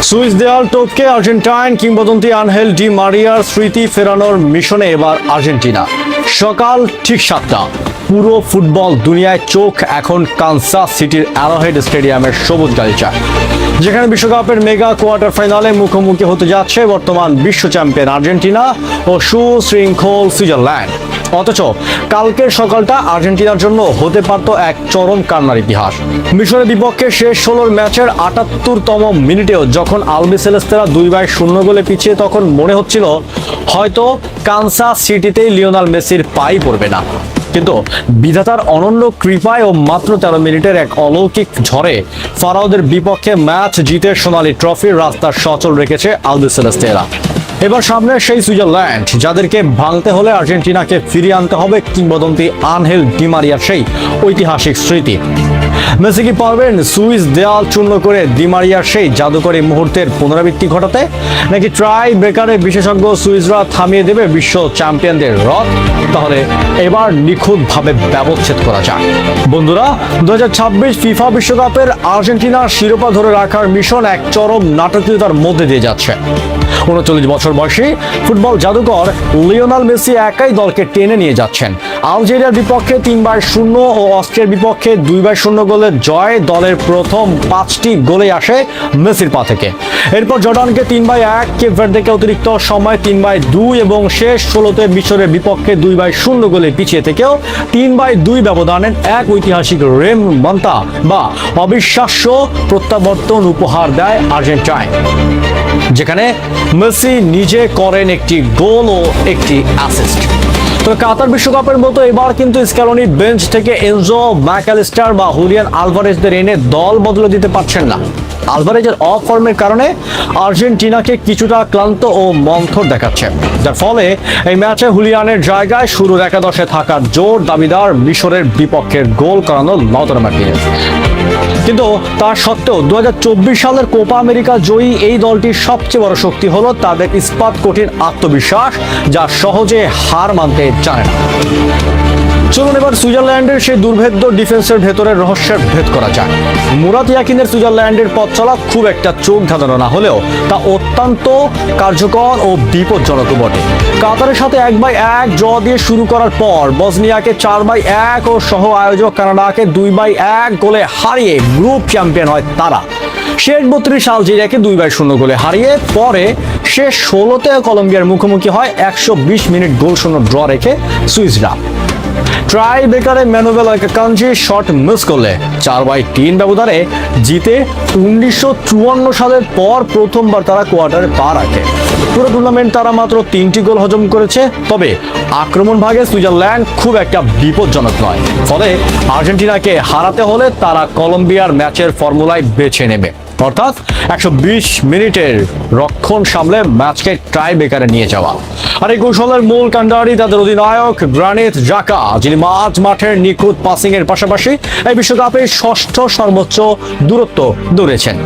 Swiss দেয়াল টপকে Argentine কিংবদন্তি আনহেল ডি মারিয়ার স্মৃতি ফেরানোর মিশনে এবার আর্জেন্টিনা। সকাল ঠিক 7টা। পুরো ফুটবল দুনিয়ায় চোখ এখন কানসাস সিটির অ্যারোহেড স্টেডিয়ামের সবুজ গালিচায়, যেখানে বিশ্বকাপের মেগা কোয়ার্টার ফাইনালে মুখোমুখি হতে যাচ্ছে বর্তমান বিশ্ব চ্যাম্পিয়ন আর্জেন্টিনা ও সুশৃঙ্খল সুইজারল্যান্ড। অথচ কালকের সকালটা আর্জেন্টিনার জন্য হতে পারত এক চরম কান্নার ইতিহাস। মিশরের বিপক্ষে শেষ 16 ম্যাচের 78তম মিনিটেও যখন আলবিসেলেস্তেরা 2-0 গোলে পিছিয়ে, তখন মনে হচ্ছিল হয়তো কানসাস সিটিতেই লিওনেল মেসির পাই পড়বে না। কিন্তু বিধাতার অনন্য কৃপায় ও মাত্র 13 মিনিটের এক অলৌকিক ঝড়ে ফারাওদের বিপক্ষে ম্যাচ জিতে সোনালী ট্রফির রাস্তা সচল রেখেছে আলবিসেলেস্তেরা। এবার সামনে সেই সুইজারল্যান্ড, যাদেরকে ভাঙতে হলে আর্জেন্টিনাকে ফিরিয়ে আনতে হবে কিংবদন্তি আনহেল ডি মারিয়ার সেই ঐতিহাসিক স্মৃতি। মেসি কি পারবেন সুইস দেয়াল চূর্ণ করে ডি মারিয়ার সেই জাদুকরী মুহূর্তের পুনরাবৃত্তি ঘটাতে, নাকি ট্রাই ব্রেকারে বিশেষজ্ঞ সুইসরা থামিয়ে দেবে বিশ্ব চ্যাম্পিয়নদের রথ? তাহলে এবার নিখুঁতভাবে ব্যবচ্ছেদ করা যাক। বন্ধুরা, 2026 ফিফা বিশ্বকাপের আর্জেন্টিনার শিরোপা ধরে রাখার মিশন এক চরম নাটকীয়তার মধ্যে দিয়ে যাচ্ছে। 39 বছর বয়সী ফুটবল জাদুকর লিওনেল মেসি একাই দলকে টেনে নিয়ে যাচ্ছেন। আলজেরিয়ার বিপক্ষে 3-0 ও অস্ট্রিয়ার বিপক্ষে 2-0 গোলের জয় দলের প্রথম 5টি গোলে আসে মেসির পা থেকে। এরপর জর্ডানকে 3-1, কেপ ভার্দেকে অতিরিক্ত সময় 3-2 এবং শেষ 16তে মিশরের বিপক্ষে 2-0 গোলে পিছিয়ে থেকেও 3-2 ব্যবধানের এক ঐতিহাসিক রেমন্তা বা অবিশ্বাস্য প্রত্যাবর্তন উপহার দেয় আর্জেন্টাইন, যেখানে মেসি নিজে করেন একটি গোল ও একটি অ্যাসিস্ট। তো কাতার বিশ্বকাপের মতো এবার কিন্তু স্ক্যালোনি বেঞ্চ থেকে এনজো ম্যাকালিস্টার বা হুলিয়ান আলভারেজদের এনে দল বদলে দিতে পারছেন না। আলভারেজের অফ ফর্মের কারণে আর্জেন্টিনাকে কিছুটা ক্লান্ত ও মন্থর দেখাচ্ছে, যার ফলে এই ম্যাচে হুলিয়ানের জায়গায় শুরুর একাদশে থাকার জোর দাবিদার মিশরের বিপক্ষের গোল করানো লাউতারো মার্টিনেজ। কিন্তু তার সত্ত্বেও 2024 সালের কোপা আমেরিকা জয়ী এই দলটির সবচেয়ে বড় শক্তি হলো তাদের ইস্পাত কঠিন আত্মবিশ্বাস, যা সহজে হার মানতে জানে না। চলুন এবার সুইজারল্যান্ডের সেই দুর্ভেদ্য ডিফেন্সের ভেতরের রহস্যের ভেদ করা যায়। মুরাত ইয়াকিনের সুইজারল্যান্ডের পথ চলা খুব একটা চোখ ধাঁধানো না হলেও তা অত্যন্ত কার্যকর ও বিপজ্জনক বটে। কাতারের সাথে 1-1 ড্র দিয়ে শুরু করার পর বসনিয়াকে 4-1 ও সহ আয়োজক কানাডাকে 2-1 গোলে হারিয়ে গ্রুপ চ্যাম্পিয়ন হয় তারা। শেষ 32 আলজেরিয়াকে 2-0 গোলে হারিয়ে পরে শেষ 16তে কলম্বিয়ার মুখোমুখি হয় 120 মিনিট গোলশূন্য ড্র রেখে সুইসরা। ট্রাই ব্রেকারে ম্যানুয়েল আকানজি শট মিস করলে 4-3 ব্যবধানে জিতে 1954 সালের পর প্রথমবার তারা কোয়ার্টারে পা রাখে। পুরো টুর্নামেন্ট তারা মাত্র 3টি গোল হজম করেছে, তবে আক্রমণ ভাগে সুইজারল্যান্ড খুব একটা বিপজ্জনক নয়। ফলে আর্জেন্টিনাকে হারাতে হলে তারা কলম্বিয়ার ম্যাচের ফর্মুলায় বেছে নেবে, অর্থাৎ 120 মিনিটের রক্ষণ সামলে ম্যাচকে ট্রাই ব্রেকারে নিয়ে যাওয়া। আর এই কৌশলের মূল কাণ্ডারি তাদের অধিনায়ক গ্রানিত জাকা, যিনি মাঠের নিখুঁত পাসিং এর পাশাপাশি এই বিশ্বকাপে 6ষ্ঠ সর্বোচ্চ দূরত্ব দৌড়েছেন।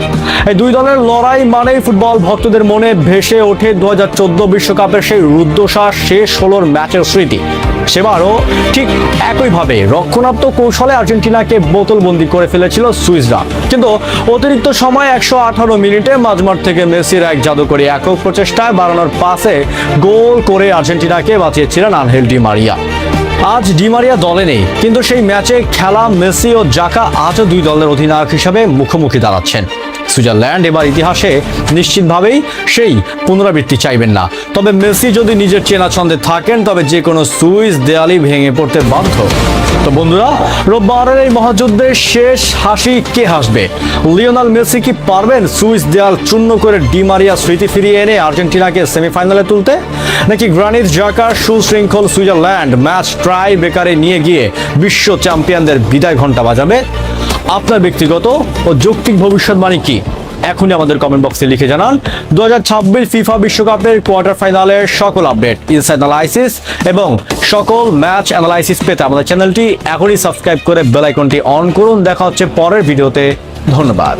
এই দুই দলের লড়াই মানেই ফুটবল ভক্তদের মনে ভেসে ওঠে 2014 বিশ্বকাপের সেই রুদ্ধশ্বাস শেষ 16 ম্যাচের স্মৃতি। সেবারও ঠিক একইভাবে রক্ষণাত্মক কৌশলে আর্জেন্টিনাকে বোতলবন্দি করে ফেলেছিল সুইসরা, কিন্তু অতিরিক্ত সময় 118 মিনিটে মাঝমাঠ থেকে মেসির এক জাদুকরী একক প্রচেষ্টায় বাড়ানোর পাসে গোল করে আর্জেন্টিনাকে বাঁচিয়েছিলেন আনহেল ডি মারিয়া। আজ ডি মারিয়া দলে নেই, কিন্তু সেই ম্যাচে খেলা মেসি ও জাকা আজও দুই দলের অধিনায়ক হিসেবে মুখোমুখি দাঁড়াচ্ছেন। সুইজারল্যান্ড এবার ইতিহাসে নিশ্চিতভাবেই সেই পুনরাবৃত্তি চাইবেন না, তবে মেসি যদি নিজের চেনা ছন্দে থাকেন তবে যে কোনো সুইস দেয়ালই ভেঙে পড়তে বাধ্য। তো বন্ধুরা, রোববারের এই মহাযুদ্ধের শেষ হাসি কে হাসবে? লিওনেল মেসি কি পারবেন সুইস দেয়াল চূর্ণ করে ডি মারিয়া স্মৃতি ফিরিয়ে এনে আর্জেন্টিনাকে সেমিফাইনালে তুলতে, নাকি গ্রানিত জাকার সুশৃঙ্খল সুইজারল্যান্ড ম্যাচ ট্রাই ব্রেকারে নিয়ে গিয়ে বিশ্ব চ্যাম্পিয়নদের বিদায় ঘণ্টা বাজাবে? আপনার ব্যক্তিগত ও যৌক্তিক ভবিষ্যৎবাণী কি? এখনই আমাদের কমেন্ট বক্সে লিখে জানান। 2026 ফিফা বিশ্বকাপের কোয়ার্টার ফাইনালের সকল আপডেট, ইনসাইড অ্যানালাইসিস এবং সকল ম্যাচ অ্যানালাইসিস পেতে আমাদের চ্যানেলটি এখনই সাবস্ক্রাইব করে বেল আইকনটি অন করুন। দেখা হচ্ছে পরের ভিডিওতে। ধন্যবাদ।